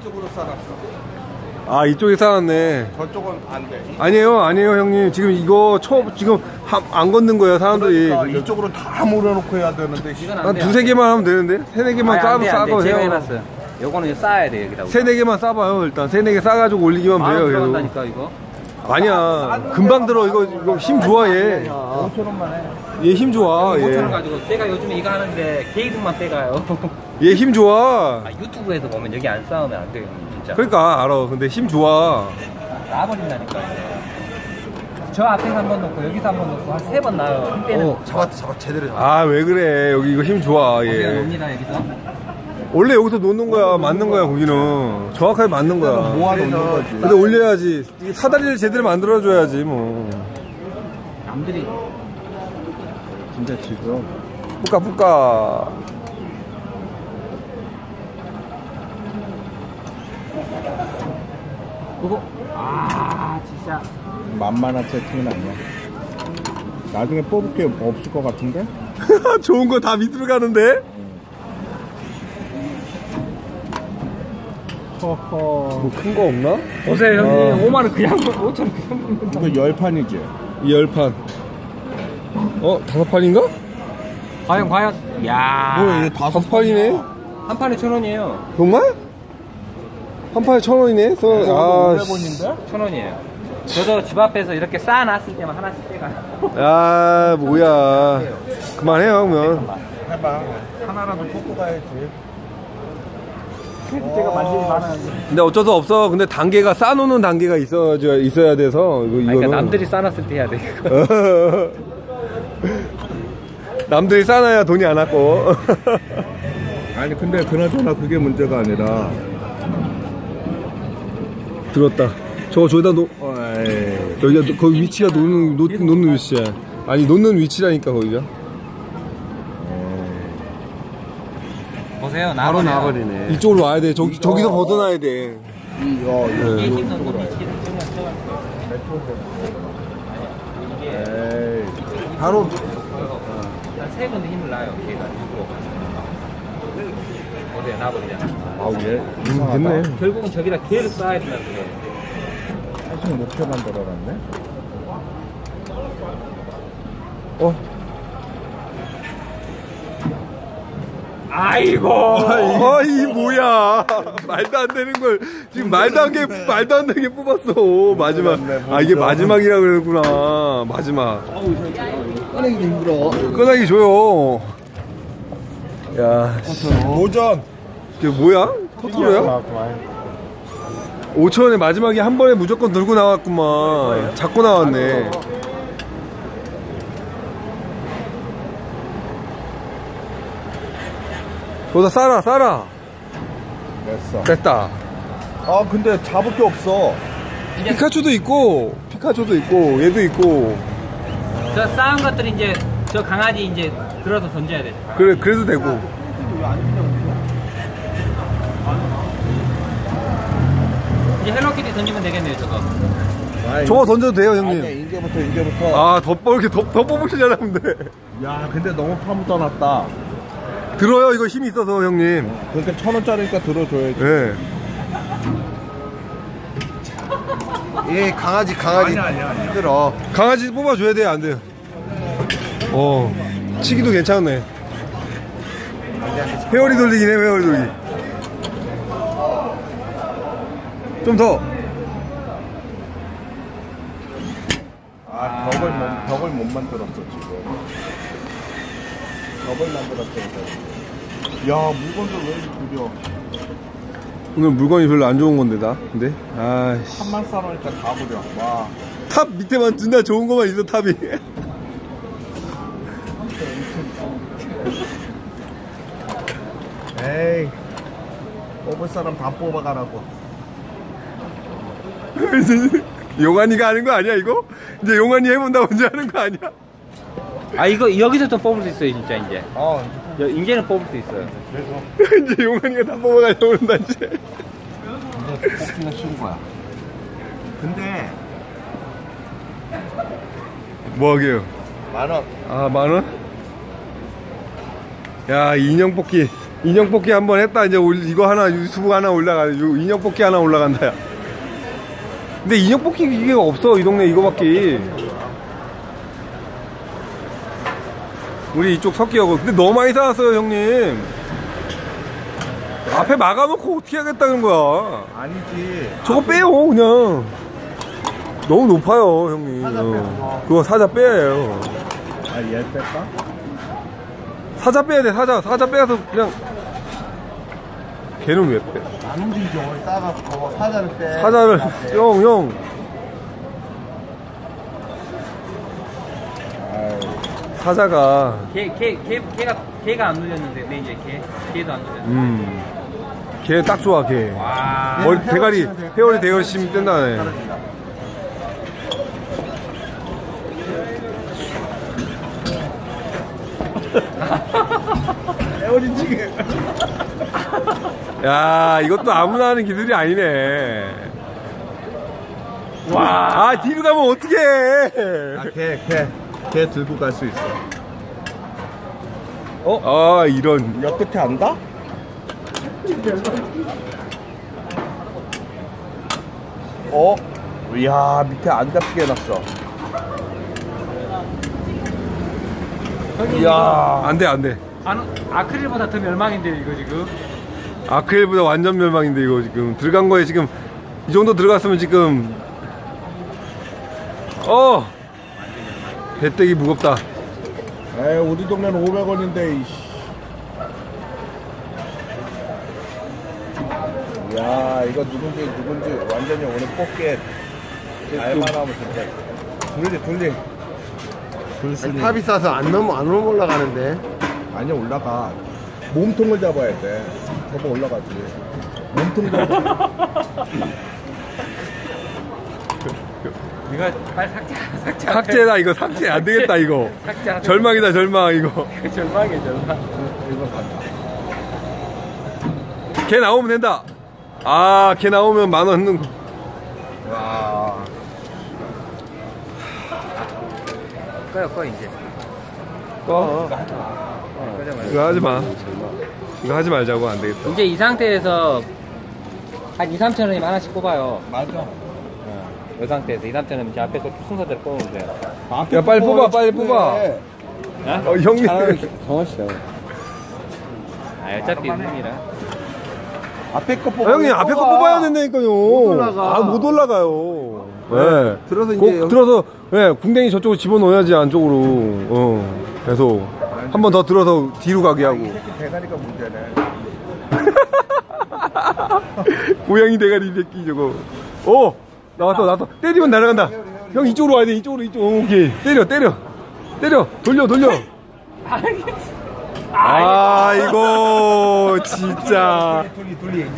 이쪽으로 싸놨어. 아, 이쪽에 쌓았네. 저쪽은 안 돼. 아니에요, 아니에요, 형님. 지금 이거 지금 안 걷는 거예요, 사람들이. 그러니까 이쪽으로 다 몰아놓고 해야 되는데. 한 두세 개만 하면 되는데? 세네 개만 싸고 제가 해요. 해봤어요. 요거는 쌓아야 돼, 여기다. 세네 개만 싸봐요, 일단. 세네 개 싸가지고 올리기만 돼요, 들어간다니까, 이거. 아니야. 금방 들어. 이거 힘 좋아, 얘. 5,000원만 해. 얘 힘 좋아, 얘. 5,000원 가지고. 제가 요즘에 이거 하는데, 게이득만 빼가요. 얘 힘 좋아. 아, 유튜브에서 보면 여기 안 싸우면 안 돼요, 진짜. 그러니까, 알아. 근데 힘 좋아. 나버린다니까, 이제. 저 앞에서 한 번 놓고, 여기서 한 번 놓고, 한 3번 나요. 힘 빼는. 잡았다. 제대로 잡았다. 아, 왜 그래. 여기 이거 힘 좋아, 여기가 얘. 놉니다, 여기서. 원래 여기서 놓는 거야, 맞는 거야, 거기는. 정확하게 맞는 거야. 모아놓는 거지. 근데 올려야지. 사다리를 제대로 만들어줘야지, 뭐. 남들이. 진짜 지금. 뿌까. 그거. 아, 진짜. 만만한 세팅은 아니야. 나중에 뽑을 게 없을 것 같은데? 좋은 거 다 밑으로 가는데? 허허. 뭐 큰 거 없나? 보세요, 형님. 5만원 그냥, 5,000원 그냥. 이거 열판이지? 이 10판. 5판인가? 과연. 야. 뭐야, 이게 5판이네? 한 판에 1,000원이에요. 정말? 한 판에 1,000원이네? 500원인데? 1,000원이에요. 저도 집 앞에서 이렇게 쌓아놨을 때만 하나씩 빼가요. 야, 뭐야. 그만해요, 그러면. 해봐. 하나라도 뽑고 가야지. 제가 만들지 많아요. 근데 어쩔 수 없어. 근데 단계가, 쌓아놓는 단계가 있어야 돼서, 이거는. 그러니까 남들이 쌓아놨을 때 해야 돼, 이거. 남들이 쌓아야 돈이 안 왔고. 아니, 근데 그나저나 그게 문제가 아니라. 들었다. 저기다 여기가 거기 위치가 놓는 위치야. 아니, 놓는 위치라니까, 거기가. 보세요, 바로 나버리네. 이쪽으로 와야 돼. 저기서 벗어나야 돼. 이거. 이게 힘든 거 바로. 한 3군데 힘을 놔요, 걔가. 보세요, 나버리잖아. 아우, 얘. 됐네. 결국은 저기다 걔를 쌓아야 된다는 거예요. 사실 높게 만들어놨네. 아이고. 이 뭐야. 말도 안 되는 걸. 지금 말도 안 되는 게 뽑았어. 마지막. 아, 이게 마지막이라 그랬구나. 마지막. 꺼내기도 힘들어. 끄나기 줘요. 야. 도전. 이게 뭐야? 토토로야? 5,000원에 마지막에 한 번에 무조건 들고 나왔구만. 잡고 나왔네. 거기다 싸라. 됐어. 됐다. 아, 근데 잡을 게 없어. 피카츄도 있고, 얘도 있고. 저 쌓은 것들이 이제, 저 강아지 이제 들어서 던져야 돼. 그래, 그래도 되고. 이제 헬로키티 던지면 되겠네요, 저거. 저거 던져도 돼요, 형님. 아니야, 이제부터. 아, 더 뽑으시려나 본데. 야, 근데 너무 파묻어놨다. 들어요, 이거 힘이 있어서, 형님. 그러니까 1,000원짜리니까 들어줘야지. 예. 예, 강아지. 아니야. 힘들어. 강아지 뽑아줘야 돼요, 안 돼요? 치기도 괜찮네. 회오리 돌리기네, 회오리 돌리기. 좀 더. 아, 벽을 못 만들었어, 지금. 벽을 만들었어. 야, 물건들 왜 이렇게 구려. 오늘 물건이 별로 안 좋은 건데, 나. 근데? 아이씨. 3만 싸놓으니까 다 구려. 와. 탑 밑에만 존나 좋은 것만 있어, 탑이. 에이. 뽑을 사람 다 뽑아가라고. 용환이가 하는 거 아니야, 이거? 이제 용환이 해본다고 이제 하는 거 아니야? 아, 이거 여기서 뽑을 수 있어요, 진짜, 이제. 이제는 뽑을 수 있어요. 이제 용환이가 다 뽑아가려고 그런다, 이제. 이제 뽑기가 쉬운 거야. 근데 뭐 하게요? 10,000원. 아, 10,000원? 야, 인형 뽑기. 인형 뽑기 한번 했다. 이제 이거 하나 유튜브 하나 올라가. 인형 뽑기 하나 올라간다. 야. 근데 인형 뽑기 기계가 없어 이 동네 이거밖에. 우리 이쪽 석기하고. 근데 너무 많이 사왔어요 형님. 앞에 막아놓고 어떻게 하겠다는 거야. 아니지. 저거 빼요 그냥. 너무 높아요 형님. 그거 사자 빼요. 아, 얘 뺄까? 사자 빼야 돼. 사자 빼서 그냥. 걔는 왜 빼? 안 움직이죠. 싸갖고 사자를 빼. 사자를 형. 사자가. 걔가 안 눌렸는데 매니저 걔도 안 눌렸는데. 걔 딱 좋아 걔. 와. 머리 대가리 헤어리 대가리 심 뜬다네. 헤어진 지게. 야 이것도 아무나 하는 기술이 아니네. 와. 아 뒤로 가면 어떡해. 걔 들고 갈 수 있어. 아 이런. 옆 끝에 안다? 이야, 밑에 안 잡히게 해놨어. 이야. 안돼. 아크릴보다 더 멸망인데 이거 지금. 아크릴보다 완전 멸망인데 이거 지금 들어간 거에 지금 이 정도 들어갔으면 지금 배때기 무겁다. 에이, 우리 동네는 500원인데 이씨. 야, 이거 누군지 완전히 오늘 뽑게 알만 하면 진짜 둘리 탑이 싸서 안 올라가는데. 아니 올라가. 몸통을 잡아야 돼. 저거 올라가지. 몸통 잡아. 이거 빨리 삭제. 삭제다 이거. 삭제 안 되겠다 이거. 삭제. 절망이다 절망 이거. 절망이야 절망. 이거 간다. 걔 나오면 된다. 걔 나오면 10,000원 흔는 거. 와. 꺼 이제. 꺼. 이거 하지 마. 이거 하지 말자고. 안 되겠다. 이제 이 상태에서 한 2-3천원이면 하나씩 뽑아요. 맞아. 이 상태에서 2-3천원 이제 앞에 거 순서대로 뽑으면 돼요. 야 빨리 뽑아 빨리 뽑아. 형님. 정하시죠. 어차피 운이라. 앞에 거 뽑아. 형님 앞에 거 뽑아야 된다니까요. 못 올라가. 못 올라가요. 네. 들어서 이제 꼭 들어서 궁뎅이 저쪽으로 집어넣어야지 안쪽으로. 계속 한 번 더 들어서 뒤로 가게 하고. 대가리가 문제네. 고양이 대가리 새끼 저거. 나왔어. 때리면 날아간다. 형 이쪽으로 와야 돼. 이쪽으로. 오케이. 때려. 돌려. 이거 진짜.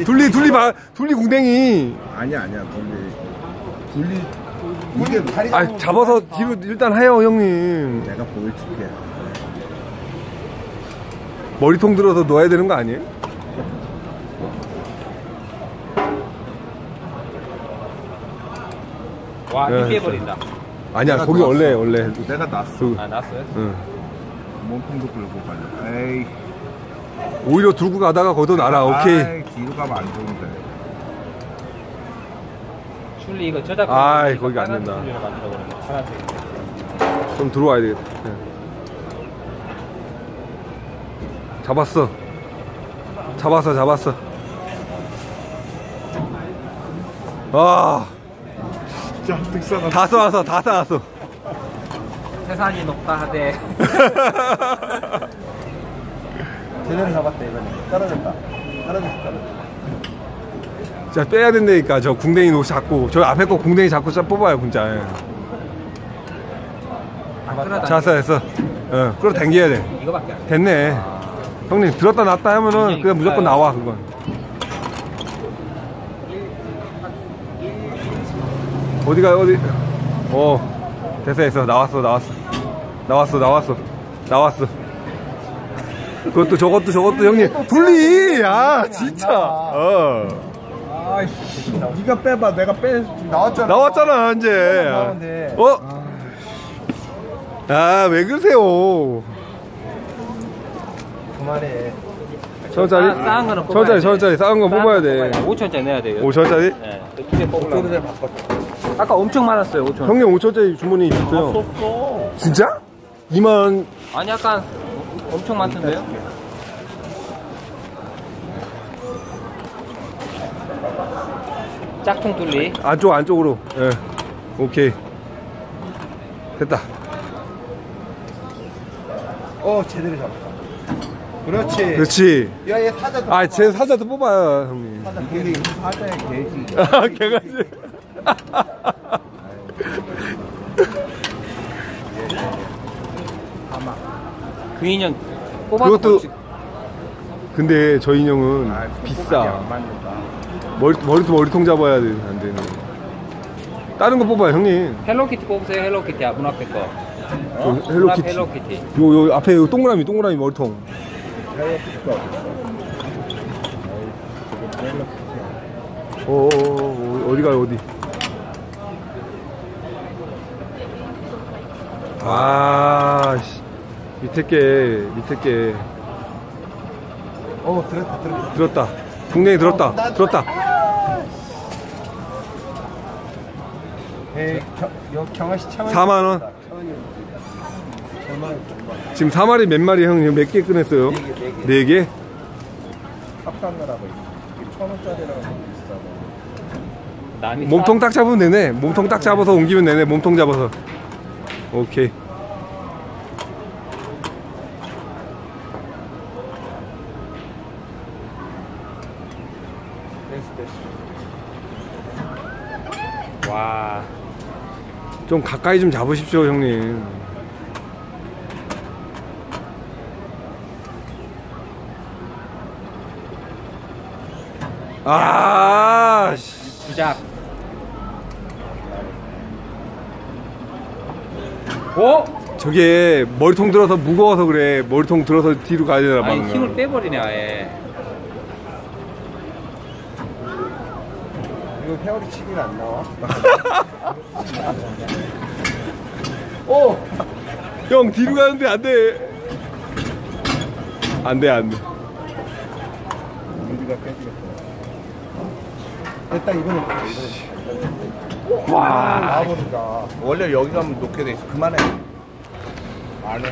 둘리 궁뎅이. 아니야 둘리 이게 잡아서 뒤로 일단 해요 형님. 내가 보여줄게. 머리통 들어서 넣어야 되는 거 아니에요? 와, 네, 피해버린다. 아니야 내가 거기 놨어. 원래 내가 놨어. 났어요? 응. 몸통도 끌고 가려. 에이. 오히려 들고 가다가 거기서 날아. 오케이. 아이, 뒤로 가면 안 좋은데. 출리 이거 저작. 거기가 안 된다. 좀 들어와야 되겠다. 잡았어. 진짜 득사가. 다 쌓았어. 세상이 높다 하대. 제대로 잡았다 이번에. 떨어졌어. 자 빼야 된다니까. 저 궁뎅이 놓 잡고 저 앞에 거 궁뎅이 잡고 뽑아요 진짜. 됐어. 끌어당겨야 돼. 이거밖에 안 돼. 됐네. 형님 들었다 놨다 하면은 그냥 무조건 나와 그건. 어디. 됐어. 나왔어. 그것도 저것도 형님. 둘리. 진짜. 아이씨. 네가 빼봐. 내가 나왔잖아 이제. 왜 그러세요? 그만해. 천원짜리? 싸한 거는 뽑아야 돼. 천원짜리 싸운 거 뽑아야 돼. 5천원짜리 내야 돼요. 5천원짜리? 네. 두개 뽑으려면. 아까 엄청 많았어요, 5천원. 형님 5천원짜리 주머니 있었어요. 없었어. 진짜? 2만. 아니, 약간 엄청 많던데요? 짝퉁 뚫리. 안쪽으로. 예. 오케이. 됐다. 제대로 잡았다. 그렇지. 그렇지. 야, 얘 사자도. 아, 제 사자도 뽑아요, 형님. 이게 사자의 개지. 아, 개가지. 그 인형 뽑아서 그것도 그렇지. 근데 저 인형은 비싸. 안 맞는다. 머리통 잡아야 돼, 안 되네. 다른 거 뽑아요, 형님. 헬로키티 뽑으세요, 헬로키티. 문 앞에 거. 헬로키티. 헬로키티. 요 앞에 요 동그라미 머리통. 어디가요, 어디? 아, 씨. 밑에 게. 들었다. 분명히 들었다. 경아씨 참. 4만원. 지금 4마리 몇 마리 형 몇 개 꺼냈어요? 4개? 합산나라고 1,000원짜리라고 비싸고. 몸통 딱 잡으면 되네. 몸통 딱 잡아서 옮기면 되네. 몸통 잡아서. 오케이. 와. 좀 가까이 좀 잡으십시오, 형님. 아, 씨. 주작. 오? 저게 머리통 들어서 무거워서 그래. 머리통 들어서 뒤로 가야 되나 봐. 아니, 힘을 빼버리네, 아예. 이거 회오리 치기는 안 나와? 형 뒤로 가는데 안 돼. 안 돼. 우리가 빼주겠다. 일단 이거는 와. 나와보니까 원래 여기 가면 놓게 돼 있어. 그만해. 안 해.